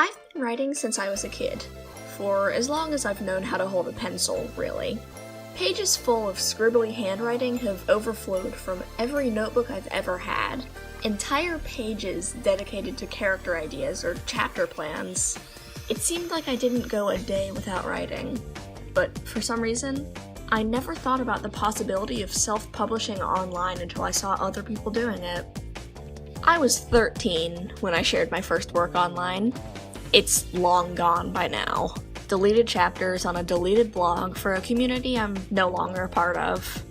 I've been writing since I was a kid, for as long as I've known how to hold a pencil, really. Pages full of scribbly handwriting have overflowed from every notebook I've ever had. Entire pages dedicated to character ideas or chapter plans. It seemed like I didn't go a day without writing, but for some reason, I never thought about the possibility of self-publishing online until I saw other people doing it. I was 13 when I shared my first work online. It's long gone by now. Deleted chapters on a deleted blog for a community I'm no longer a part of.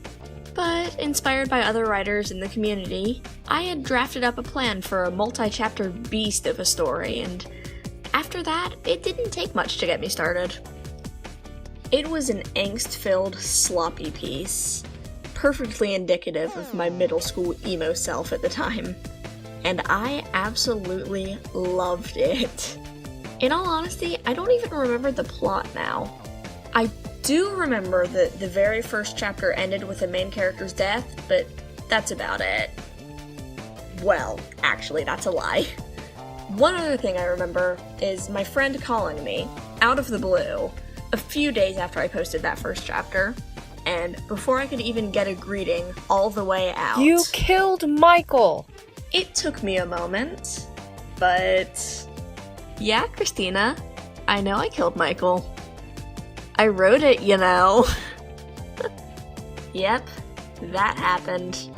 But inspired by other writers in the community, I had drafted up a plan for a multi-chapter beast of a story, and after that, it didn't take much to get me started. It was an angst-filled, sloppy piece, perfectly indicative of my middle school emo self at the time, and I absolutely loved it. In all honesty, I don't even remember the plot now. I do remember that the very first chapter ended with the main character's death, but that's about it. Well, actually, that's a lie. One other thing I remember is my friend calling me, out of the blue, a few days after I posted that first chapter, and before I could even get a greeting all the way out. You killed Michael! It took me a moment, but yeah, Christina, I know I killed Michael. I wrote it, you know. Yep, that happened.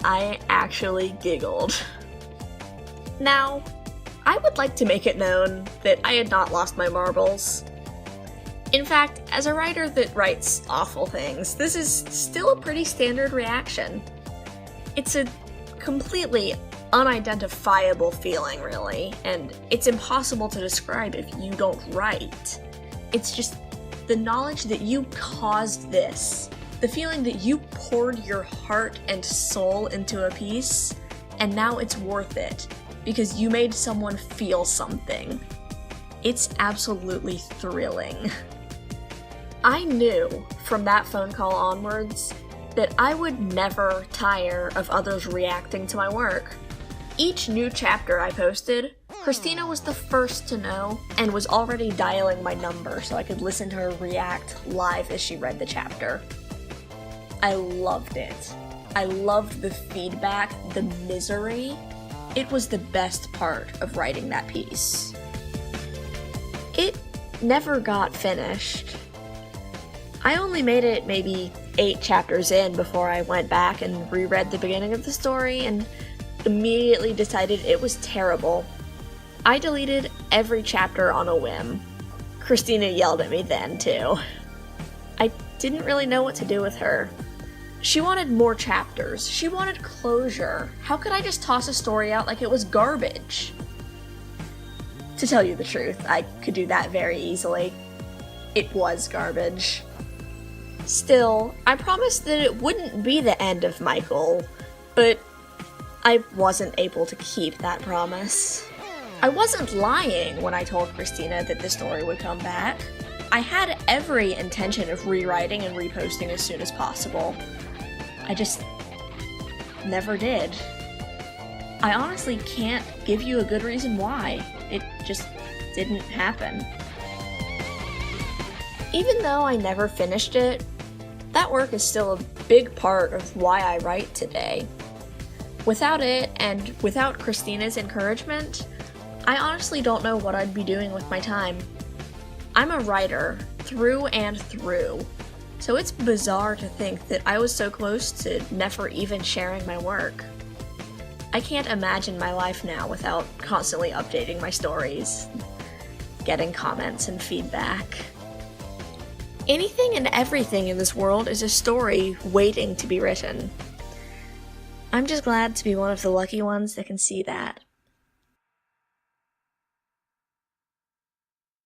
I actually giggled. Now, I would like to make it known that I had not lost my marbles. In fact, as a writer that writes awful things, this is still a pretty standard reaction. It's a completely unidentifiable feeling, really, and it's impossible to describe if you don't write. It's just the knowledge that you caused this, the feeling that you poured your heart and soul into a piece, and now it's worth it, because you made someone feel something. It's absolutely thrilling. I knew from that phone call onwards that I would never tire of others reacting to my work. Each new chapter I posted, Christina was the first to know and was already dialing my number so I could listen to her react live as she read the chapter. I loved it. I loved the feedback, the misery. It was the best part of writing that piece. It never got finished. I only made it maybe 8 chapters in before I went back and reread the beginning of the story and immediately decided it was terrible. I deleted every chapter on a whim. Christina yelled at me then, too. I didn't really know what to do with her. She wanted more chapters. She wanted closure. How could I just toss a story out like it was garbage? To tell you the truth, I could do that very easily. It was garbage. Still, I promised that it wouldn't be the end of Michael, but I wasn't able to keep that promise. I wasn't lying when I told Christina that the story would come back. I had every intention of rewriting and reposting as soon as possible. I just never did. I honestly can't give you a good reason why. It just didn't happen. Even though I never finished it, that work is still a big part of why I write today. Without it, and without Christina's encouragement, I honestly don't know what I'd be doing with my time. I'm a writer, through and through, so it's bizarre to think that I was so close to never even sharing my work. I can't imagine my life now without constantly updating my stories, getting comments and feedback. Anything and everything in this world is a story waiting to be written. I'm just glad to be one of the lucky ones that can see that.